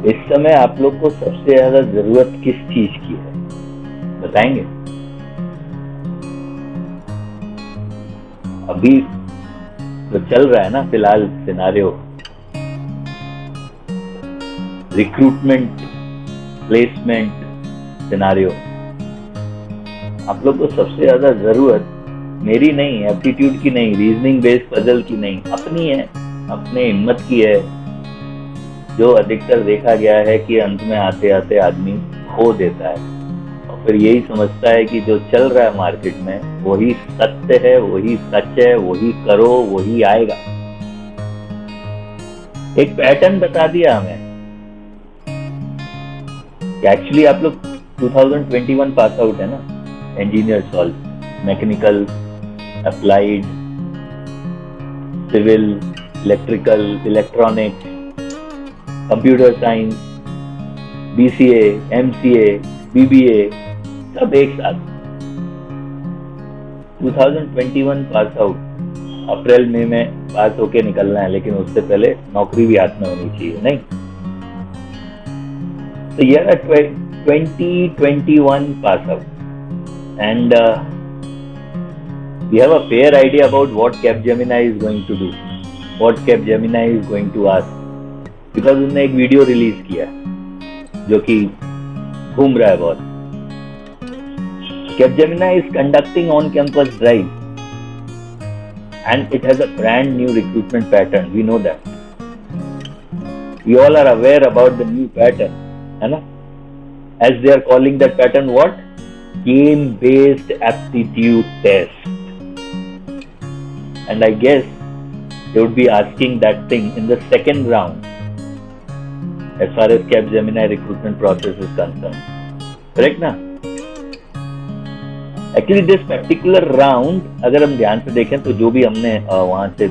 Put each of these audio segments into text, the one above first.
इस समय आप लोग को सबसे ज्यादा जरूरत किस चीज की है बताएंगे? अभी तो चल रहा है ना फिलहाल सिनारियो, रिक्रूटमेंट प्लेसमेंट सिनारियो। आप लोग को सबसे ज्यादा जरूरत मेरी नहीं, एप्टीट्यूड की नहीं, रीजनिंग बेस्ड पजल की नहीं, अपनी है, अपने हिम्मत की है, जो अधिकतर देखा गया है कि अंत में आते आते आदमी खो देता है और फिर यही समझता है कि जो चल रहा है मार्केट में वही सत्य है, वही सच है, वही करो, वही आएगा। एक पैटर्न बता दिया हमें कि एक्चुअली आप लोग 2021 पास आउट है ना, engineer solve, mechanical, applied, civil, electrical, electronics, computer science, BCA, MCA, BBA, सब एक साथ 2021 पास आउट। अप्रैल मई में पास होके निकलना है, लेकिन उससे पहले नौकरी भी हाथ में होनी चाहिए, नहीं? तो ये 2021 pass out and we have a fair idea about what Capgemini is going to do, what Capgemini is going to ask, because उन्होंने एक वीडियो रिलीज किया जो कि घूम रहा है बहुत। Capgemini is conducting on-campus drive and it has a brand new recruitment pattern. We know that. We all are aware about the new pattern, है ना? As they are calling that pattern what? Game-based aptitude test. And I guess they would be asking that thing in the second round as far as Capgemini recruitment process is concerned. Correct ना? Actually this particular round, अगर हम ध्यान से देखें तो जो भी हमने वहां से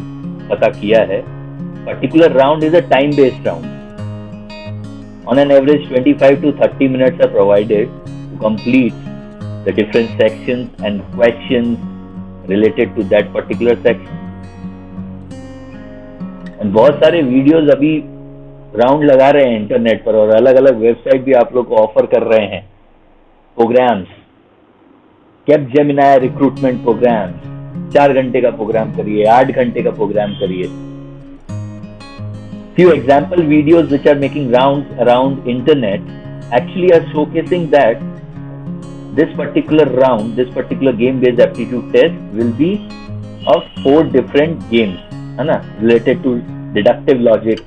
पता किया है, particular round is a time based round. On an average 25 to 30 minutes are provided to complete the different sections and questions related to that particular section. And बहुत सारे वीडियोस अभी राउंड लगा रहे हैं इंटरनेट पर और अलग अलग वेबसाइट भी आप लोग को ऑफर कर रहे हैं प्रोग्राम्स, Capgemini रिक्रूटमेंट प्रोग्राम्स। 4 घंटे का प्रोग्राम करिए, 8 घंटे का प्रोग्राम करिए। Few example videos which are making rounds around internet actually are showcasing that this particular round, this particular game-based aptitude test will be of 4 different games, है ना, related to deductive logic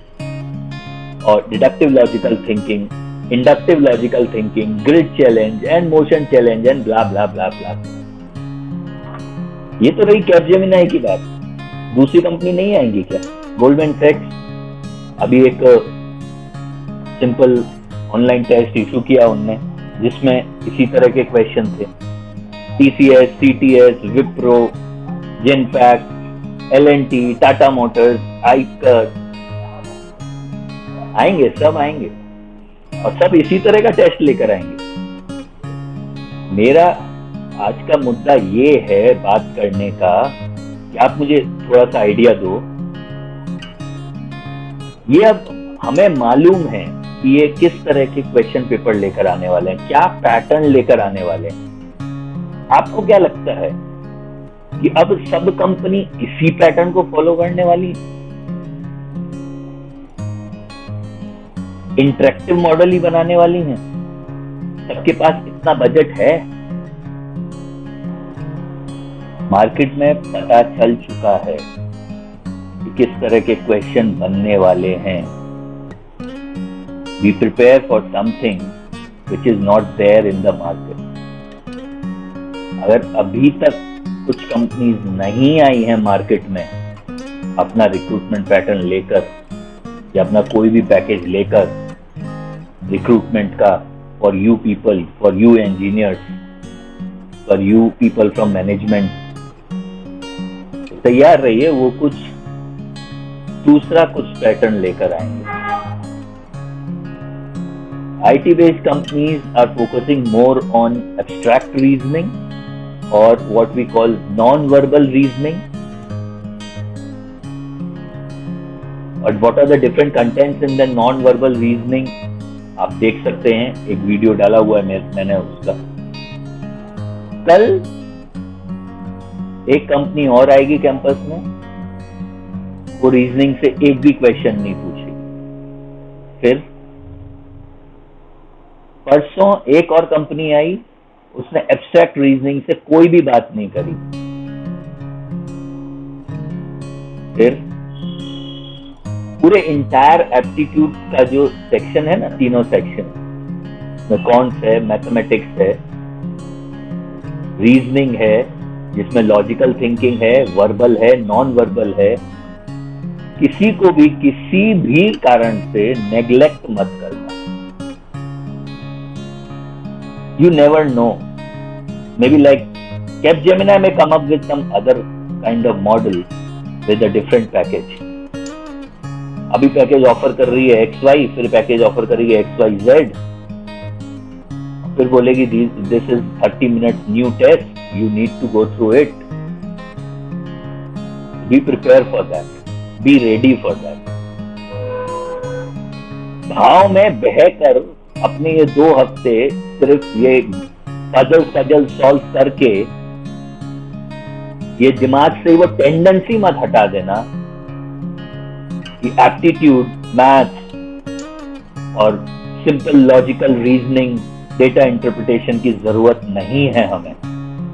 or deductive logical thinking, inductive logical thinking, grid challenge and motion challenge and blah blah blah blah. ये तो रही Capgemini की बात। दूसरी company नहीं आएंगी क्या? गोल्डमैन सैक्स अभी एक सिंपल ऑनलाइन टेस्ट इशू किया उनने जिसमें इसी तरह के क्वेश्चन थे। TCS, CTS, Wipro, Genpact, L&T, Tata Motors, Eicher आएंगे, सब आएंगे और सब इसी तरह का टेस्ट लेकर आएंगे। मेरा आज का मुद्दा ये है बात करने का कि आप मुझे थोड़ा सा आइडिया दो। ये अब हमें मालूम है कि ये किस तरह के क्वेश्चन पेपर लेकर आने वाले हैं, क्या पैटर्न लेकर आने वाले हैं। आपको क्या लगता है कि अब सब कंपनी इसी पैटर्न को फॉलो करने वाली है? इंटरेक्टिव मॉडल ही बनाने वाली हैं? सबके पास इतना बजट है? मार्केट में पता चल चुका है कि किस तरह के क्वेश्चन बनने वाले हैं। We prepare for something which is not there in the market. अगर अभी तक कुछ कंपनीज नहीं आई हैं मार्केट में अपना रिक्रूटमेंट पैटर्न लेकर या अपना कोई भी पैकेज लेकर रिक्रूटमेंट का for you people, for you engineers, for you people from management, तो तैयार रहिए, वो कुछ दूसरा कुछ पैटर्न लेकर आएंगे। IT-based companies are focusing more on abstract reasoning or what we call non-verbal reasoning. And what are the different contents in the non-verbal reasoning? आप देख सकते हैं, एक वीडियो डाला हुआ है मैंने उसका। कल एक कंपनी और आएगी कैंपस में, वो रीजनिंग से एक भी क्वेश्चन नहीं पूछेगी। फिर परसों एक और कंपनी आई, उसने एब्स्ट्रैक्ट रीजनिंग से कोई भी बात नहीं करी। फिर पूरे इंटायर एप्टीट्यूड का जो सेक्शन है ना, तीनों सेक्शन में कॉन्ट्स है, मैथमेटिक्स है, रीजनिंग है जिसमें लॉजिकल थिंकिंग है, वर्बल है, नॉन वर्बल है, किसी को भी किसी भी कारण से नेग्लेक्ट मत करना। You never know. Maybe like Capgemini may come up with some other kind of model with a different package. अभी पैकेज ऑफर कर रही है XY, फिर पैकेज ऑफर कर रही है XYZ, फिर बोलेगी this is 30 minutes new test, you need to go through it. Be prepared for that. Be ready for that. भाव में बहकर अपने ये 2 हफ्ते सिर्फ ये पजल सॉल्व करके ये दिमाग से वो टेंडेंसी मत हटा देना कि एप्टीट्यूड, मैथ्स और simple logical reasoning, data interpretation की जरूरत नहीं है हमें।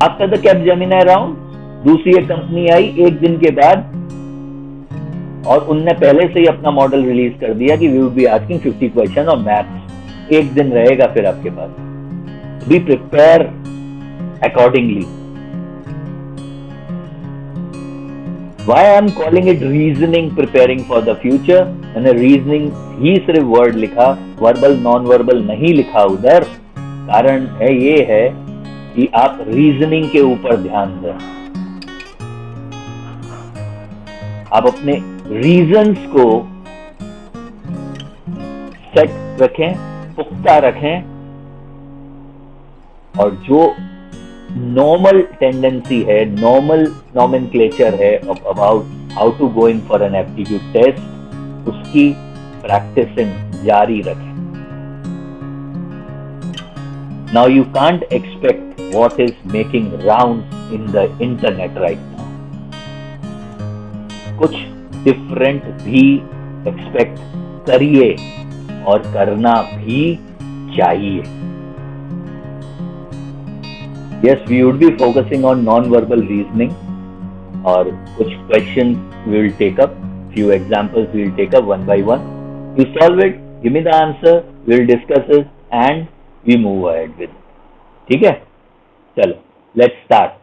आफ्टर द कैपजेमिनी राउंड दूसरी एक कंपनी आई एक दिन के बाद, और उनने पहले से ही अपना मॉडल रिलीज कर दिया कि we would be asking 50 question और मैथ्स एक दिन रहेगा फिर आपके पास। Be prepare accordingly. Why I am calling it reasoning preparing for the future. मैंने रीजनिंग ही सिर्फ वर्ड लिखा, वर्बल नॉन वर्बल नहीं लिखा उधर। कारण है ये है कि आप रीजनिंग के ऊपर ध्यान दें, आप अपने रीजंस को सेट रखें, पुख्ता रखें, और जो नॉर्मल टेंडेंसी है, नॉर्मल नॉमेनक्लेचर है about how to go in for an aptitude test, उसकी प्रैक्टिसिंग जारी रखें। Now you can't expect what is making rounds in the internet right now. कुछ डिफरेंट भी एक्सपेक्ट करिए और करना भी चाहिए। Yes, we would be focusing on non-verbal reasoning, और कुछ questions we will take up, few examples we will take up one by one. You solve it, give me the answer, we will discuss it and we move ahead with it. ठीक है, चलो let's start.